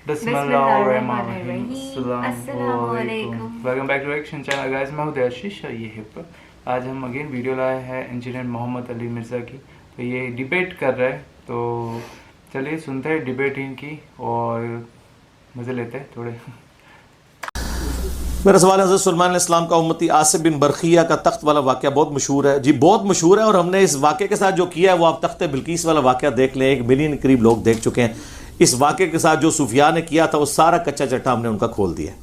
बिस्मिल्लाहिर्रहमानिर्रहीम। अस्सलाम वालेकुम। Welcome back to action channel guys, मैं हूं आशीष और ये हिप। आज हम अगेन वीडियो लाए हैं इंजीनियर मोहम्मद अली मिर्ज़ा की। तो ये डिबेट कर रहे हैं, तो चलिए सुनते हैं डिबेट इनकी और मज़े लेते हैं थोड़े। मेरा सवाल है, हज़रत सुलेमान अलैहिस्सलाम का उम्मती आसिफ बिन बरखिया का तख्त वाला वाक़या बहुत मशहूर है जी, बहुत मशहूर है। और हमने इस वाक़े के साथ जो किया है वो आप तख्त बिल्कीस वाला वाक़या देख लें, 1 मिलियन करीब लोग देख चुके हैं। इस वाक़े के साथ जो सूफिया ने किया था वो सारा कच्चा चट्टा हमने उनका खोल दिया।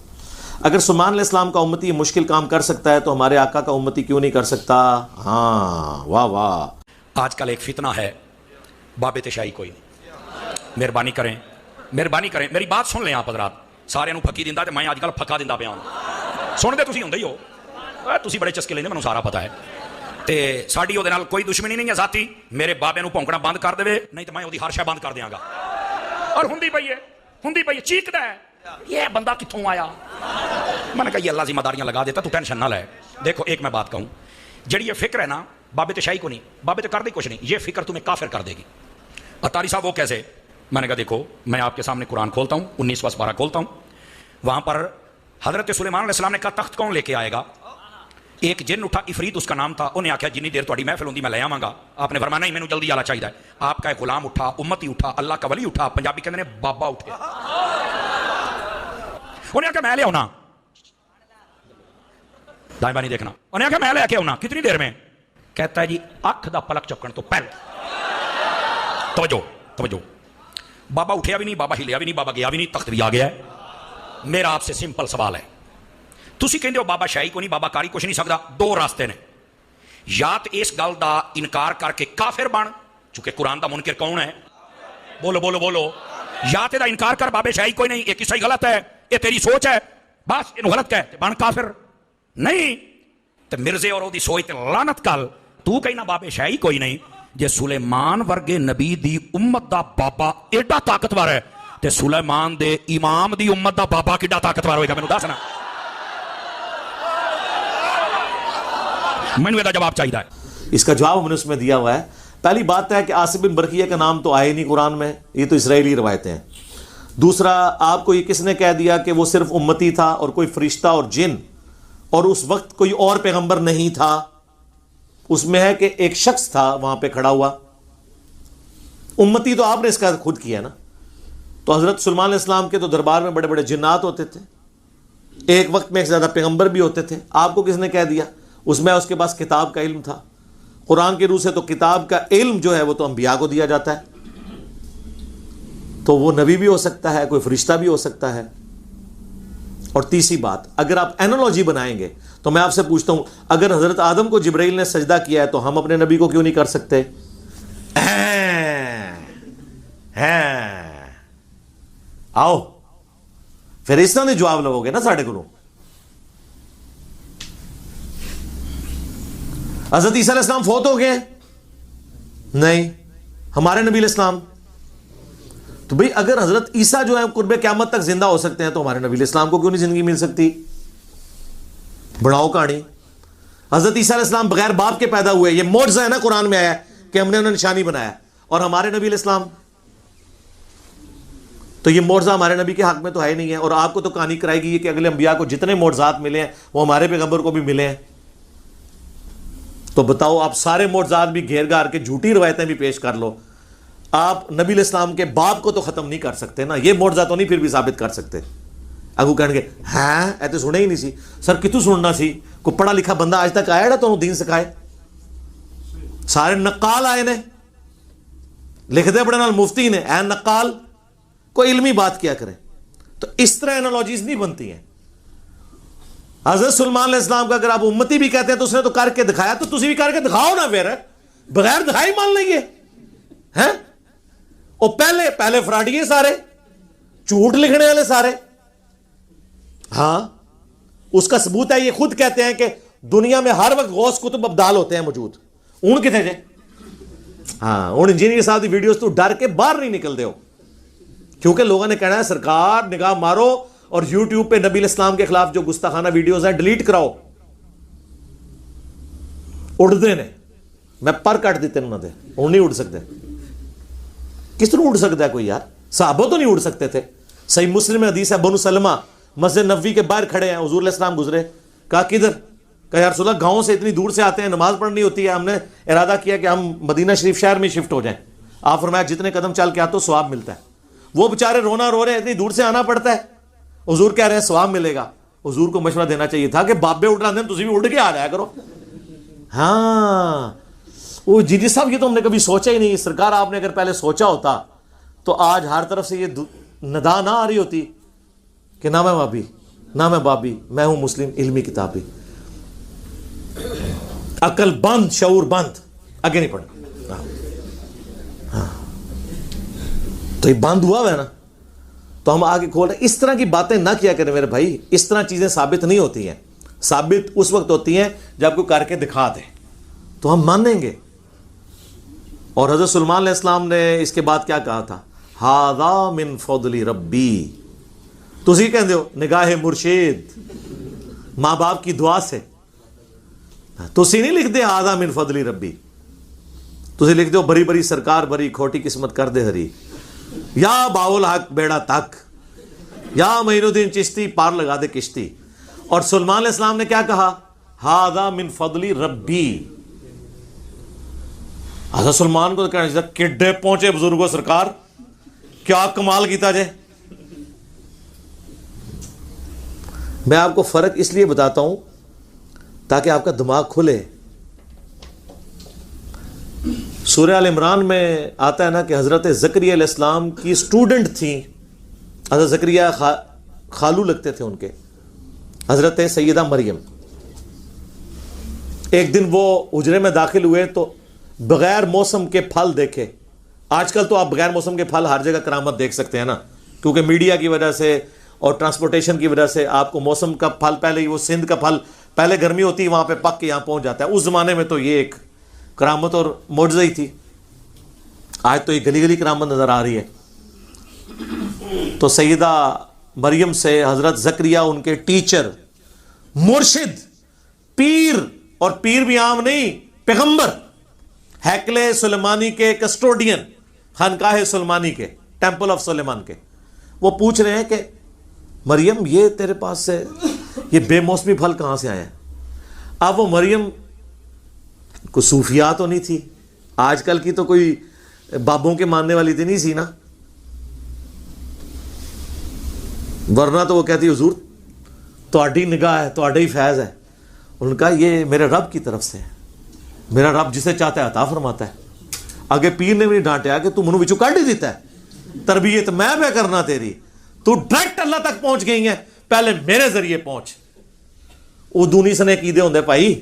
अगर सुलेमान अलैहिस्सलाम का उम्मती मुश्किल काम कर सकता है तो हमारे आका का उम्मती क्यों नहीं कर सकता? हाँ, वाह वाह। आजकल एक फितना है, बाबे तशाही कोई नहीं। मेहरबानी करें, मेहरबानी करें, मेरी बात सुन लें आप हज़रात। सारे फकी दिंदा ते मैं अजकल फक्का दिंदा पिया हूं। सुनते तुसीं हुंदे ही हो, तुसीं बड़े चस्के लेंदे, मैनूं सारा पता है। ते साडी ओहदे नाल कोई दुश्मनी नहीं है जाती। मेरे बाबे नूं भौंकना बंद कर देवे, नहीं तो मैं ओहदी हर शय बंद कर दियांगा। और हुंदी पई है, चीकदा है, ये बंदा कित्थों आया। मैंने कहा ये अल्लाह जिम्मेदारियां लगा देता, तू टेंशन ना ले। देखो एक मैं बात कहूं, जड़ी ये फिक्र है ना बाबे तशाही को नहीं, बाबे तो कर दे कुछ नहीं, ये फिक्र तुम्हें काफिर कर देगी। अतारी साहब वो कैसे? मैंने कहा देखो मैं आपके सामने कुरान खोलता हूँ, 19 खोलता हूँ, वहां पर हजरत सुलेमान अलैहिस्सलाम ने कहा तख्त कौन लेके आएगा? एक जिन उठा, इफरीत उसका नाम था, उन्हें आख्या जिन्नी देर थोड़ी महफिल होंगी मैं ले आवांगा। आपने फरमाया नहीं, मैनू जल्दी आला चाहिए। आपका एक गुलाम उठा, उम्मती उठा, अल्लाह का वली उठा, पंजाबी कहते हैं बाबा उठे। उन्हें आख्या मैं ले आना, दाएं बाएं देखना। उन्हें आख्या मैं लेके आना, कितनी देर में? कहता है जी अख दा पलक चुकन तो पहले। तवज्जो तवज्जो, बाबा उठया भी नहीं, बाबा हिलिया भी नहीं, बाबा गया भी नहीं, तख्त भी आ गया है। मेरा आपसे सिंपल सवाल है, तुसी कहंदे हो बाबा शाही को नहीं, बाबा कारी कुछ नहीं सकता। दो रास्ते ने, या तो इस गल का इनकार करके काफिर बन, चूंकि कुरान का मुनकिर कौन है? बोलो बोलो बोलो। या तो इनकार कर बाबे शाही कोई नहीं, ये किस्सा ही गलत है, ये तेरी सोच है, बस इन्हें गलत कह बन काफिर। नहीं तो मिर्जे और ओदी सोच ते लानत कल, तू कहना बाबे शाही कोई नहीं। जे सुलेमान वर्गे नबी दी उम्मत दा बाबा एडा ताकतवर है ते सुलेमान दे इमाम दी उम्मत दा बाबा किड्डा ताकतवर होएगा? मैनू दस ना, मैनू एदा जवाब चाहिए। इसका जवाब हमने उसमें दिया हुआ है। पहली बात है कि आसिफ बिन बरखिया का नाम तो आए नहीं कुरान में, ये तो इसराइली रवायतें हैं। दूसरा, आपको ये किसने कह दिया कि वो सिर्फ उम्मती था और कोई फरिश्ता और जिन और उस वक्त कोई और पैगंबर नहीं था? उसमें है कि एक शख्स था वहां पे खड़ा हुआ, उम्मती तो आपने इसका खुद किया ना। तो हजरत सुलेमान अलैहिस्सलाम के तो दरबार में बड़े बड़े जिन्नात होते थे, एक वक्त में एक ज्यादा पैगंबर भी होते थे। आपको किसने कह दिया? उसमें उसके पास किताब का इल्म था। कुरान के रूह से तो किताब का इल्म जो है वो तो अंबिया को दिया जाता है, तो वो नबी भी हो सकता है, कोई फरिश्ता भी हो सकता है। और तीसरी बात, अगर आप एनालॉजी बनाएंगे तो मैं आपसे पूछता हूं, अगर हजरत आदम को जिब्राइल ने सजदा किया है तो हम अपने नबी को क्यों नहीं कर सकते? आओ फिर इस तरह जवाब लोगे ना साढ़े को। हजरत ईसा अलैहिस्सलाम फोत हो गए? नहीं, हमारे नबी अलैहिस्सलाम। तो भाई अगर हजरत ईसा जो है कुर्बे क़यामत तक जिंदा हो सकते हैं तो हमारे नबी अलैहिस्सलाम को क्यों नहीं जिंदगी मिल सकती? बढ़ाओ कहानी। हजरत ईसा अलैहिस्सलाम बगैर बाप के पैदा हुए, ये मौजज़ा है ना, कुरान में आया कि हमने उन्हें निशानी बनाया। और हमारे नबी अलैहिस्सलाम, तो ये मौजज़ा हमारे नबी के हक में तो है ही नहीं है। और आपको तो कहानी कराएगी कि अगले अंबिया को जितने मौजज़ात मिले हैं वो हमारे पैगंबर को भी मिले हैं। तो बताओ, आप सारे मौजज़ात भी घेर घार के झूठी रवायतें भी पेश कर लो, आप नबी अलैहिस्सलाम के बाप को तो खत्म नहीं कर सकते ना। ये मौजज़ा तो नहीं फिर भी साबित कर सकते। अगू कहेंगे हैं ऐ तो सुने ही नहीं सी। सर कितों सुनना सी? कोई पढ़ा लिखा बंदा आज तक आया तो दीन सिखाए? सारे नक्काल आए ने, लिखते बड़े नाल मुफ्ती ने, ऐ नक्काल, कोई इल्मी बात किया करें। तो इस तरह एनालॉजीज नहीं बनती हैं। हजरत सुलेमान अलैहिस्सलाम का अगर आप उम्मती भी कहते हैं तो उसने तो करके दिखाया, तो तुसी भी करके दिखाओ ना फिर। बगैर दिखाई मान लेंगे हैं? और पहले फ्राडिये सारे, झूठ लिखने वाले सारे। हां, उसका सबूत है, ये खुद कहते हैं कि दुनिया में हर वक्त गौस कुतुब अब्दाल होते हैं मौजूद। हूं कितने जे? हाँ, हूं इंजीनियर साहब की वीडियोस तो डर के बाहर नहीं निकलते हो, क्योंकि लोगों ने कहना है सरकार निगाह मारो और यूट्यूब पे नबी इस्लाम के खिलाफ जो गुस्ताखाना वीडियोस हैं डिलीट कराओ। उड़ते ने, मैं पर कट दिते उन्होंने, हूं नहीं उड़ सकते। किस तरह उड़ सकता है कोई यार? साहबो तो नहीं उड़ सकते थे, صحیح مسلم میں حدیث ہے, بنو سلمہ مسجد نبوی کے باہر کھڑے ہیں, حضور علیہ السلام گزرے, کہا کدھر؟ کہا یا رسول اللہ گاؤں سے اتنی دور سے آتے ہیں, نماز پڑھنی ہوتی ہے, ہم نے ارادہ کیا کہ ہم مدینہ شریف شہر میں شفٹ ہو جائیں. آپ فرمایا جتنے قدم چل کے آتے ہو ثواب ملتا ہے. وہ بیچارے رونا رو رہے ہیں, اتنی دور سے آنا پڑتا ہے, حضور کہہ رہے ہیں ثواب ملے گا. حضور کو مشورہ دینا چاہیے تھا کہ بابے اٹھ رہے ہیں تسی بھی اٹھ کے آ جایا کرو. ہاں وہ جی صاحب یہ تو ہم نے کبھی سوچا ہی نہیں. سرکار آپ نے اگر پہلے سوچا ہوتا تو آج ہر طرف سے یہ ندا نہ آ رہی ہوتی کہ نہ میں بابی نہ میں بابی, میں ہوں مسلم علمی کتابی. عقل بند, شعور بند, آگے نہیں پڑھنا. ہاں تو یہ بند ہوا ہے نا, تو ہم آگے کھول رہے ہیں. اس طرح کی باتیں نہ کیا کریں میرے بھائی, اس طرح چیزیں ثابت نہیں ہوتی ہیں. ثابت اس وقت ہوتی ہیں جب کوئی کر کے دکھا دے تو ہم مانیں گے. اور حضرت سلیمان علیہ السلام نے اس کے بعد کیا کہا تھا؟ ھذا من فضل ربی. تسی کہندے ہو نگاہ مرشد, ماں باپ کی دعا سے. تسی نہیں لکھ دے ھذا من فضل ربی, تسی لکھ دو بری بری سرکار بری کھوٹی قسمت کر دے ہری, یا باول حق بیڑا تک, یا معین الدین چشتی پار لگا دے کشتی. اور سلیمان علیہ السلام نے کیا کہا؟ ھذا من فضل ربی. حضرت سلمان کو کہنا چاہیے کڈے پہنچے بزرگوں سرکار, کیا کمال کیتا جائے. میں آپ کو فرق اس لیے بتاتا ہوں تاکہ آپ کا دماغ کھلے. سورہ آل عمران میں آتا ہے نا کہ حضرت زکریا علیہ السلام کی اسٹوڈنٹ تھیں. حضرت زکریا خالو لگتے تھے ان کے, حضرت سیدہ مریم. ایک دن وہ حجرے میں داخل ہوئے تو بغیر موسم کے پھل دیکھے. آج کل تو آپ بغیر موسم کے پھل ہر جگہ کرامت دیکھ سکتے ہیں نا, کیونکہ میڈیا کی وجہ سے اور ٹرانسپورٹیشن کی وجہ سے آپ کو موسم کا پھل, پہلے ہی وہ سندھ کا پھل پہلے گرمی ہوتی ہے وہاں پہ پک کے یہاں پہنچ جاتا ہے. اس زمانے میں تو یہ ایک کرامت اور معجزہ ہی تھی. آج تو یہ گلی گلی کرامت نظر آ رہی ہے. تو سیدہ مریم سے حضرت زکریا ان کے ٹیچر, مرشد, پیر, اور پیر بھی عام نہیں, پیغمبر, ہیکل سلیمانی کے کسٹوڈین, خانقاہ سلیمانی کے, ٹیمپل آف سلیمان کے, وہ پوچھ رہے ہیں کہ مریم یہ تیرے پاس سے یہ بے موسمی پھل کہاں سے آیا ہے؟ اب وہ مریم کو صوفیات تو نہیں تھی, آج کل کی تو کوئی بابوں کے ماننے والی تھی نہیں سی نا, ورنہ تو وہ کہتی حضور تہاڈی نگاہ ہے, تہاڈا ہی فیض ہے. ان کا یہ میرے رب کی طرف سے ہے, میرا رب جسے چاہتا ہے عطا فرماتا ہے. آگے پیر نے بھی ڈانٹا کہ تو منو وچوں کڈ ہی دیتا ہے, تربیت میں پہ کرنا تیری, تو ڈائریکٹ اللہ تک پہنچ گئی ہے, پہلے میرے ذریعے پہنچ. ادونی سنے کیدے ہوندے بھائی.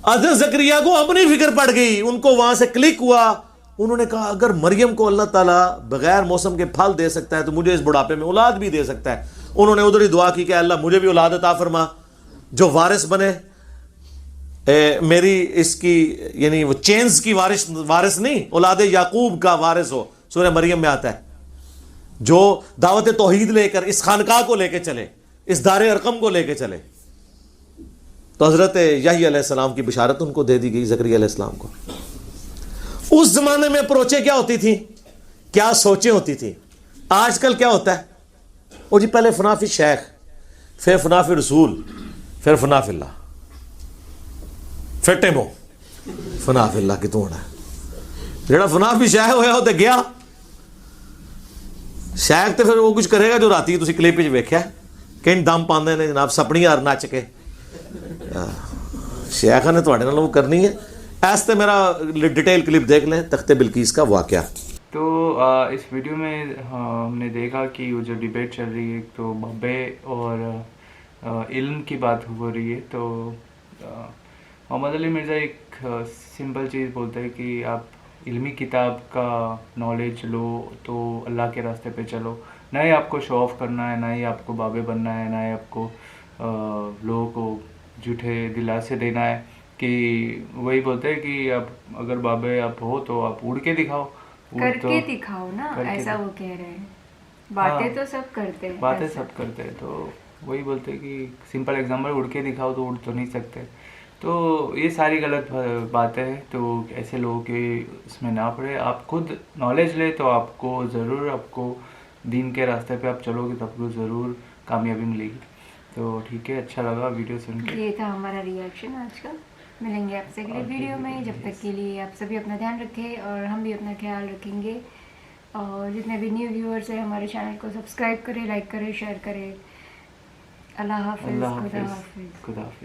حضرت زکریا کو اپنی فکر پڑ گئی, ان کو وہاں سے کلک ہوا. انہوں نے کہا اگر مریم کو اللہ تعالیٰ بغیر موسم کے پھل دے سکتا ہے تو مجھے اس بڑھاپے میں اولاد بھی دے سکتا ہے. انہوں نے ادھر ہی دعا کی کہ اللہ مجھے بھی اولاد عطا فرما جو وارث بنے, میری اس کی یعنی وہ چینز کی وارث نہیں, اولاد یعقوب کا وارث ہو. سورہ مریم میں آتا ہے جو دعوت توحید لے کر اس خانقاہ کو لے کے چلے, اس دار ارقم کو لے کے چلے. تو حضرت یحییٰ علیہ السلام کی بشارت ان کو دے دی گئی, زکریا علیہ السلام کو. اس زمانے میں اپروچیں کیا ہوتی تھی, کیا سوچیں ہوتی تھی. آج کل کیا ہوتا ہے, وہ جی پہلے فنا فی شیخ, پھر فنا فی رسول, پھر فنا فی اللہ, پھر ٹیمو فنا فی اللہ کتوں ہونا ہے. جڑا فنا فی شیخ ہویا ہو تے گیا, شیخ تے پھر وہ کچھ کرے گا جو راتی تسی کلپ وچ ویکھیا کہیں دم پاندے نے جناب سپنی یار نچ کے. شیخ نے تواڈے نال وہ کرنی ہے. ایسے میرا ڈیٹیل کلپ دیکھ لیں, تخت بلقیس کا واقعہ. تو اس ویڈیو میں ہم نے دیکھا کہ وہ جو ڈیبیٹ چل رہی ہے تو بابے اور علم کی بات ہو رہی ہے. تو محمد علی مرزا ایک سمپل چیز بولتے ہیں کہ آپ علمی کتاب کا نالج لو تو اللہ کے راستے پہ چلو, نہ ہی آپ کو شو آف کرنا ہے, نہ ہی آپ کو بابے بننا ہے, نہ ہی آپ کو لوگوں کو جھوٹے دلاسے دینا ہے. کہ وہی بولتے ہیں کہ آپ اگر بابے آپ ہو تو آپ اڑ کے دکھاؤ, کر کے دکھاؤ نا, ایسا وہ کہہ رہے ہیں. باتیں تو سب کرتے ہیں, باتیں سب کرتے ہیں. تو وہی بولتے ہیں کہ سمپل ایگزامپل اڑ کے دکھاؤ تو اڑ تو نہیں سکتے. تو یہ ساری غلط باتیں ہیں. تو ایسے لوگوں کے اس میں نہ پڑے, آپ خود نالج لے تو آپ کو ضرور آپ کو दीन के रास्ते पे आप चलोगे तो आपको ज़रूर कामयाबी मिलेगी। तो ठीक है, अच्छा लगा वीडियो सुन के। ये था हमारा रिएक्शन आज का। मिलेंगे आपसे अगले वीडियो में, जब तक के लिए आप सभी अपना ध्यान रखें और हम भी अपना ख्याल रखेंगे। और जितने भी न्यू व्यूअर्स हैं हमारे चैनल को सब्सक्राइब करें, लाइक करें, शेयर करें। अल्लाह हाफिज़, खुदा हाफिज़। खुदा हाफिज़।